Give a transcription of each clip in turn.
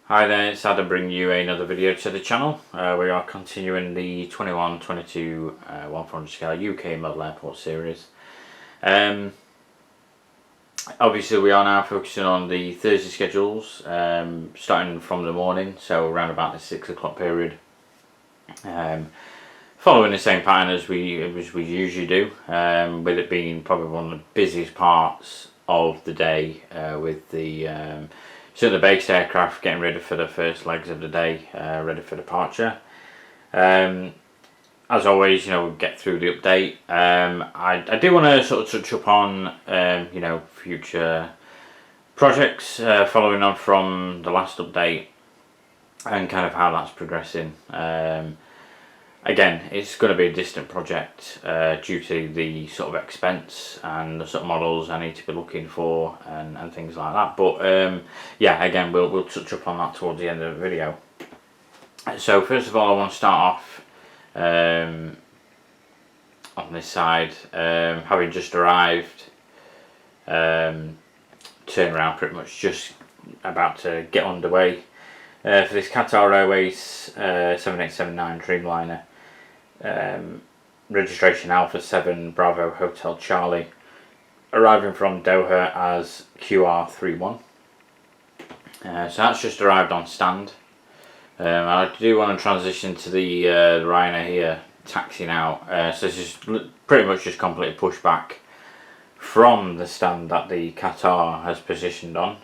Hi there, it's Adam bringing you another video to the channel. We are continuing the 21-22 1/400 scale UK Model Airport series. Obviously we are now focusing on the Thursday schedules, starting from the morning, so around about the 6 o'clock period. Following the same pattern as we usually do, with it being probably one of the busiest parts of the day, with the the based aircraft getting ready for the first legs of the day, ready for departure. As always, we'll get through the update. I do want to sort of touch upon future projects following on from the last update and kind of how that's progressing. Again, it's going to be a distant project due to the sort of expense and the sort of models I need to be looking for and things like that. But yeah, again, we'll touch up on that towards the end of the video. So first of all, I want to start off on this side, having just arrived, turn around pretty much just about to get underway for this Qatar Airways 7879 Dreamliner. Registration Alpha 7 Bravo Hotel Charlie, arriving from Doha as QR31. So that's just arrived on stand. I do want to transition to the Ryanair here, taxiing out. So this is pretty much just completely pushed back from the stand that the Qatar has positioned on.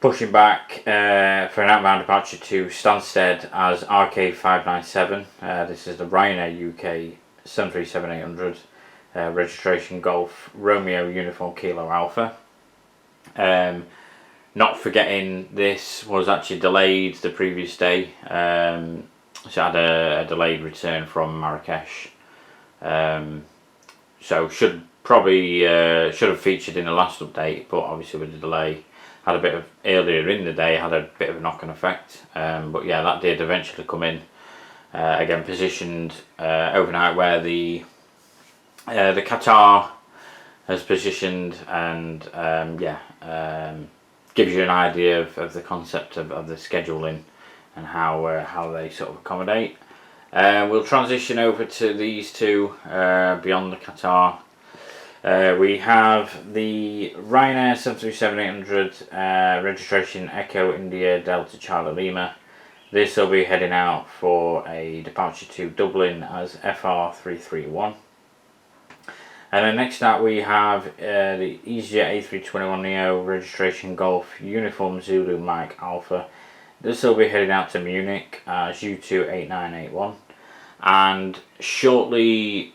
Pushing back for an outbound departure to Stansted as RK597. This is the Ryanair UK 737-800, registration Golf Romeo Uniform Kilo Alpha. Not forgetting this was actually delayed the previous day, so it had a delayed return from Marrakesh. So should have featured in the last update, but obviously with the delay, had a bit of earlier in the day, had a bit of a knock-on effect. But yeah, that did eventually come in. Again, positioned overnight where the Qatar has positioned, and gives you an idea of the concept of the scheduling and how they sort of accommodate. We'll transition over to these two beyond the Qatar. We have the Ryanair 737-800, registration Echo India Delta Charlie Lima. This will be heading out for a departure to Dublin as FR331. And then next up we have the EasyJet A321neo, registration Golf Uniform Zulu Mike Alpha. This will be heading out to Munich as U28981. And shortly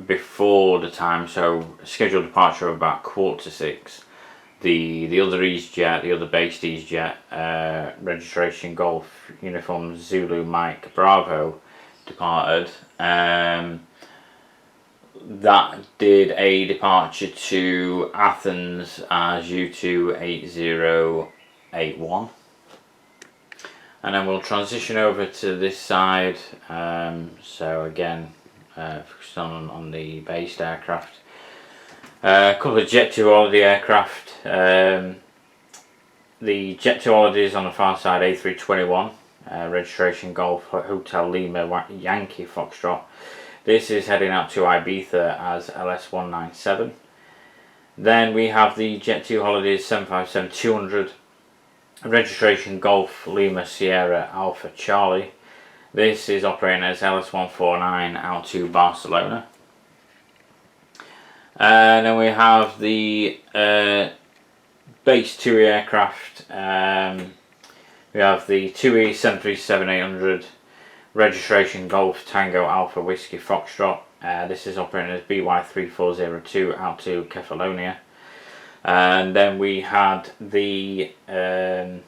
before the time, so scheduled departure of about 5:45, the other EasyJet, the other based EasyJet, registration Golf Uniform Zulu Mike Bravo, departed. That did a departure to Athens as U28081. And then we'll transition over to this side. So again, focused on the based aircraft. A couple of Jet2 holiday aircraft. The Jet2 holidays on the far side, A321, registration Golf Hotel Lima Yankee Foxtrot. This is heading out to Ibiza as LS197. Then we have the Jet2 holidays 757-200, registration Golf Lima Sierra Alpha Charlie. This is operating as LS149 out to Barcelona. And then we have the base TUI aircraft. We have the TUI 737-800, registration Golf Tango Alpha Whiskey Foxtrot. This is operating as BY3402 out to Kefalonia. And then we had the TUI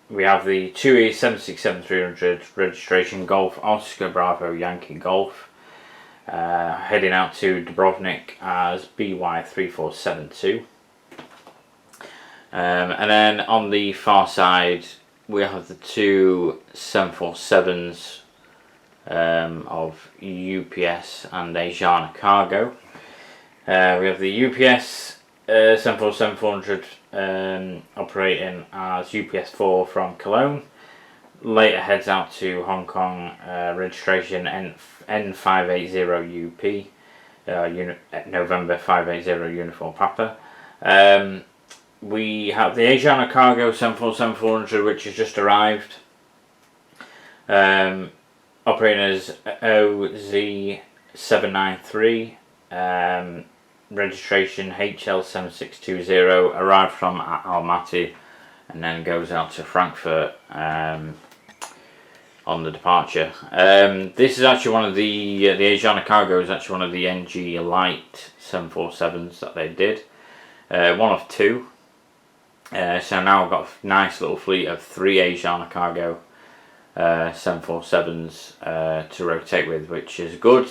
767-300, registration Golf Oscar Bravo Yankee Golf, heading out to Dubrovnik as BY3472. And then on the far side we have the two 747s of UPS and Asiana Cargo. We have the UPS 747-400 operating as UPS-4 from Cologne. Later heads out to Hong Kong, registration N580UP, November 580 Uniform Papa. We have the Asiana Cargo 747-400, which has just arrived, operating as OZ793, registration HL7620, arrived from Almaty and then goes out to Frankfurt on the departure. This is actually one of the Asiana Cargo is actually one of the NG Light 747s that they did, one of two. So now I've got a nice little fleet of 3 Asiana Cargo 747s to rotate with, which is good.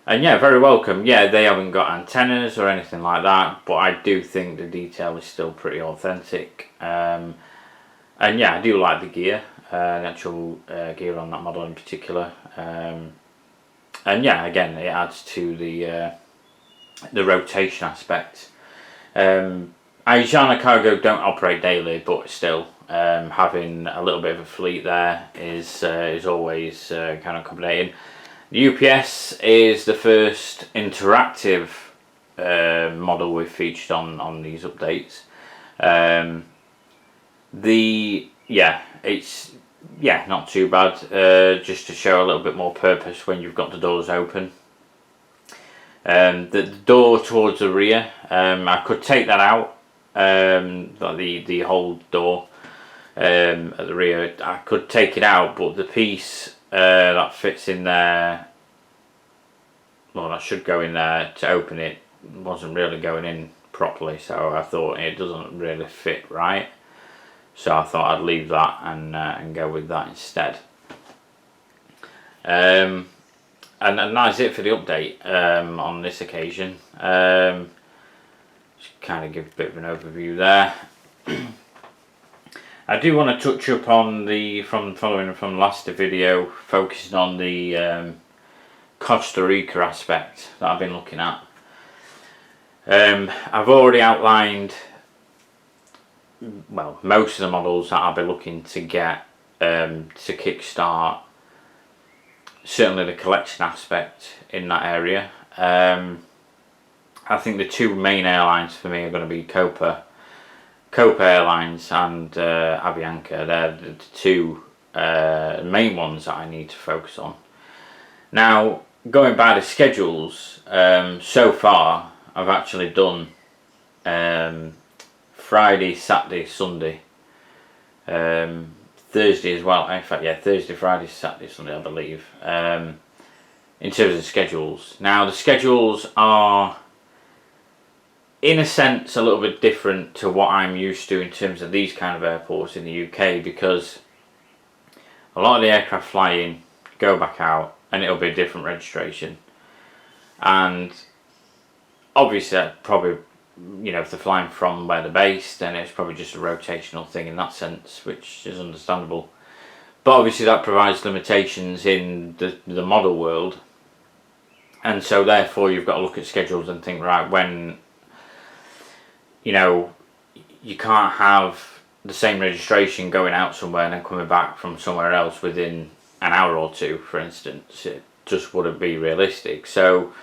And yeah, very welcome. Yeah, they haven't got antennas or anything like that, but I do think the detail is still pretty authentic. And yeah, I do like the gear, the actual gear on that model in particular. And yeah, again, it adds to the rotation aspect. Asiana Cargo don't operate daily, but still, having a little bit of a fleet there is always kind of accommodating. The UPS is the first interactive model we've featured on these updates. It's not too bad. Just to show a little bit more purpose when you've got the doors open. The door towards the rear, I could take that out. The whole door at the rear, I could take it out, but the piece that fits in there, well, that should go in there to open it, wasn't really going in properly, so I thought it doesn't really fit right, so I thought I'd leave that and go with that instead. And that's it for the update on this occasion. Just kind of give a bit of an overview there. I do want to touch up on following from last video, focusing on the Costa Rica aspect that I've been looking at. I've already outlined, well, most of the models that I'll be looking to get to kickstart. Certainly the collection aspect in that area. I think the two main airlines for me are going to be Copa Airlines and Avianca. They're the two main ones that I need to focus on. Now, going by the schedules, so far I've actually done Friday, Saturday, Sunday, Thursday as well. In fact, yeah, Thursday, Friday, Saturday, Sunday, I believe. In terms of schedules. Now, the schedules are, in a sense, a little bit different to what I'm used to in terms of these kind of airports in the UK, because a lot of the aircraft fly in, go back out, and it'll be a different registration. And obviously, probably, you know, if they're flying from where they're based, then it's probably just a rotational thing in that sense, which is understandable. But obviously that provides limitations in the model world, and so therefore you've got to look at schedules and think, right, when, you know, you can't have the same registration going out somewhere and then coming back from somewhere else within an hour or two, for instance. It just wouldn't be realistic. So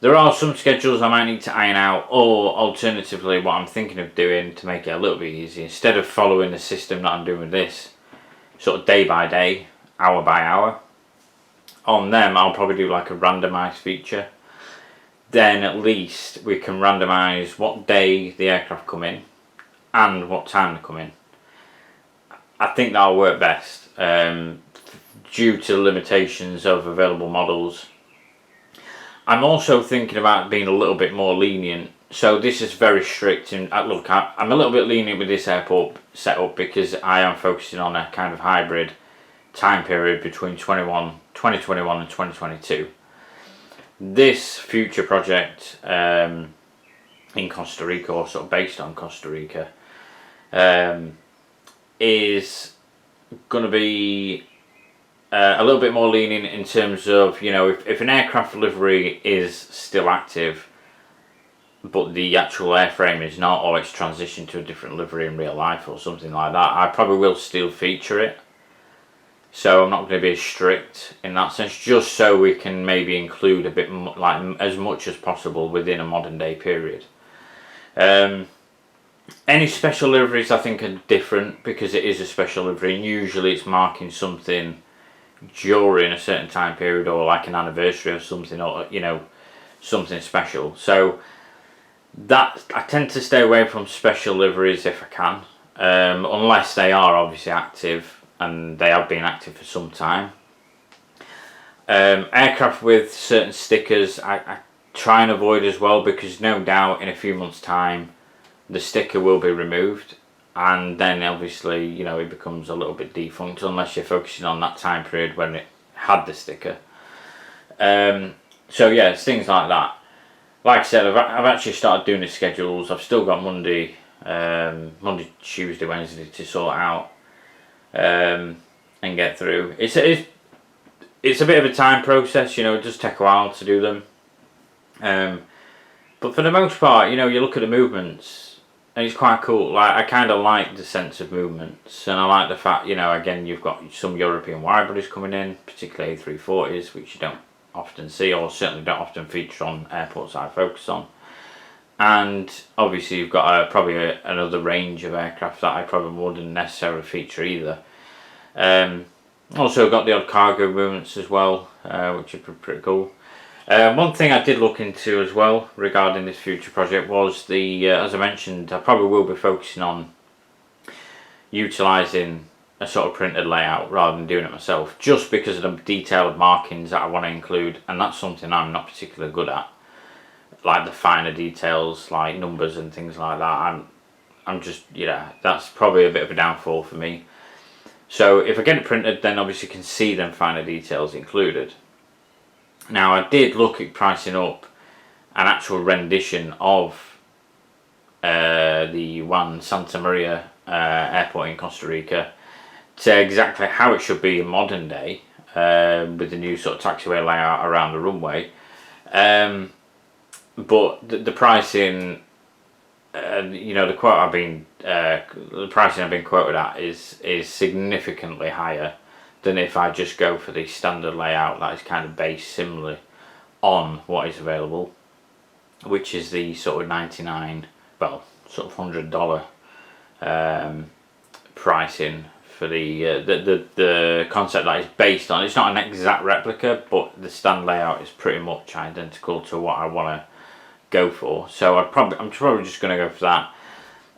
there are some schedules I might need to iron out, or alternatively what I'm thinking of doing to make it a little bit easier, instead of following the system that I'm doing with this, sort of day by day, hour by hour, on them I'll probably do like a randomised feature. Then at least we can randomise what day the aircraft come in and what time they come in. I think that'll work best, due to the limitations of available models. I'm also thinking about being a little bit more lenient. So this is very strict, and look, I'm a little bit lenient with this airport setup because I am focusing on a kind of hybrid time period between 2021 and 2022. This future project in Costa Rica, or sort of based on Costa Rica, is going to be a little bit more lenient in terms of, you know, if an aircraft delivery is still active, but the actual airframe is not, or it's transitioned to a different livery in real life or something like that, I probably will still feature it. So I'm not going to be as strict in that sense, just so we can maybe include a bit like as much as possible within a modern day period. Any special liveries I think are different because it is a special livery, and usually it's marking something during a certain time period, or like an anniversary of something, or something special. So that I tend to stay away from special liveries if I can, unless they are obviously active, and they have been active for some time. Aircraft with certain stickers I try and avoid as well, because no doubt in a few months' time the sticker will be removed, and then obviously it becomes a little bit defunct unless you're focusing on that time period when it had the sticker. So yeah, it's things like that. Like I said, I've actually started doing the schedules. I've still got Monday, Tuesday, Wednesday to sort out and get through. It's a bit of a time process, it does take a while to do them. But for the most part, you look at the movements and it's quite cool. Like, I kind of like the sense of movements, and I like the fact, again, you've got some European wide bodies coming in, particularly A340s, which you don't often see, or certainly don't often feature on airports I focus on. And obviously you've got probably another range of aircraft that I probably wouldn't necessarily feature either. Also got the odd cargo movements as well, which are pretty cool. One thing I did look into as well regarding this future project was as I mentioned, I probably will be focusing on utilising a sort of printed layout rather than doing it myself, just because of the detailed markings that I want to include, and that's something I'm not particularly good at. Like the finer details, like numbers and things like that, I'm just, that's probably a bit of a downfall for me. So if I get it printed, then obviously you can see them finer details included. Now I did look at pricing up an actual rendition of the one Santa Maria airport in Costa Rica to exactly how it should be in modern day, with the new sort of taxiway layout around the runway. But the pricing, the quote the pricing I've been quoted at is significantly higher than if I just go for the standard layout that is kind of based similarly on what is available, which is the sort of $100 pricing for the concept that is based on. It's not an exact replica, but the stand layout is pretty much identical to what I want to go for. So I'm probably just going to go for that.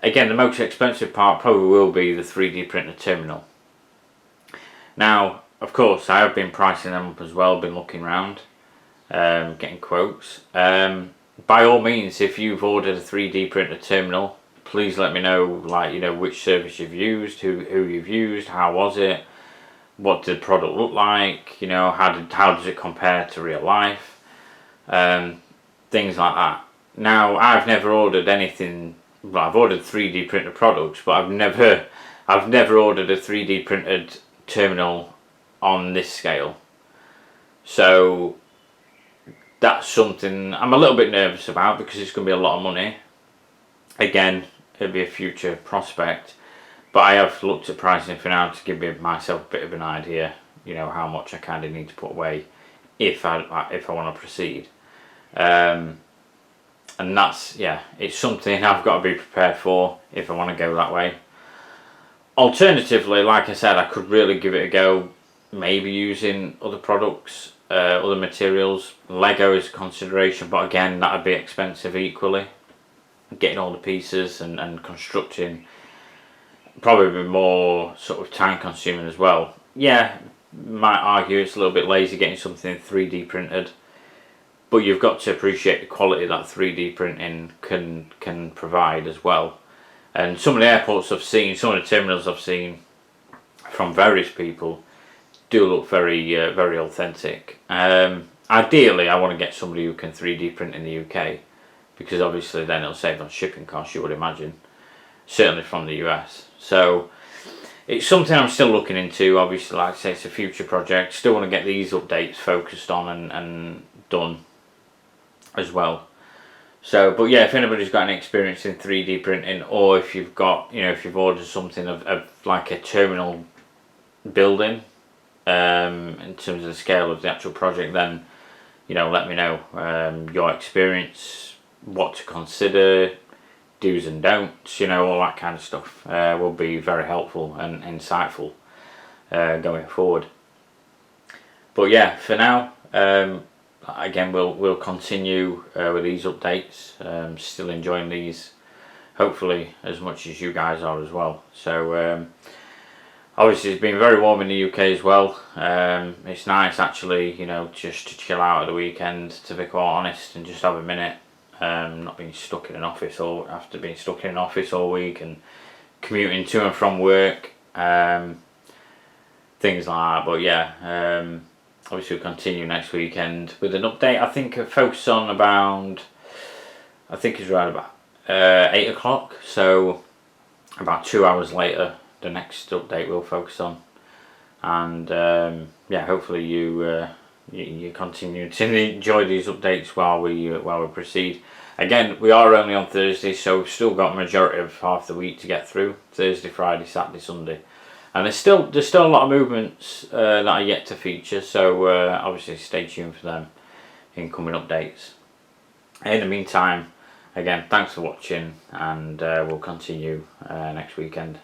Again, the most expensive part probably will be the 3D printed terminal. Now, of course, I have been pricing them up as well, been looking around, getting quotes. By all means, if you've ordered a 3D printed terminal, please let me know, which service you've used, who you've used, how was it, what did the product look like, how does it compare to real life, things like that. Now, I've never ordered anything. Well, I've ordered 3D printed products, but I've never ordered a 3D printed terminal on this scale. So that's something I'm a little bit nervous about, because it's going to be a lot of money. Again, it'll be a future prospect, but I have looked at pricing for now to give myself a bit of an idea, how much I kind of need to put away if I want to proceed. And that's, it's something I've got to be prepared for if I want to go that way. Alternatively, like I said, I could really give it a go, maybe using other products, other materials. Lego is a consideration, but again, that would be expensive equally. Getting all the pieces and constructing, probably be more sort of time consuming as well. Might argue it's a little bit lazy getting something 3D printed, but you've got to appreciate the quality that 3D printing can provide as well. And some of the airports I've seen, some of the terminals I've seen from various people do look very very authentic. Ideally, I want to get somebody who can 3D print in the UK, because obviously then it'll save on shipping costs, you would imagine, certainly from the US. So it's something I'm still looking into. Obviously, like I say, it's a future project. Still want to get these updates focused on and done as well. So, but yeah, if anybody's got any experience in 3D printing, or if you've got, if you've ordered something of like a terminal building, in terms of the scale of the actual project, then let me know your experience, what to consider, do's and don'ts, all that kind of stuff will be very helpful and insightful going forward. But yeah, for now, again, we'll continue with these updates. Still enjoying these, hopefully as much as you guys are as well. So obviously it's been very warm in the UK as well. It's nice actually, just to chill out at the weekend, to be quite honest, and just have a minute. Not being stuck in an office after being stuck in an office all week and commuting to and from work, things like that. But yeah, obviously we'll continue next weekend with an update. I think focus on about, I think it's around about 8 o'clock, so about 2 hours later the next update we'll focus on. And yeah, hopefully you continue to enjoy these updates while we proceed. Again, we are only on Thursday, so we've still got a majority of half the week to get through. Thursday, Friday, Saturday, Sunday. And there's still a lot of movements that are yet to feature, so obviously stay tuned for them in coming updates. In the meantime, again, thanks for watching, and we'll continue next weekend.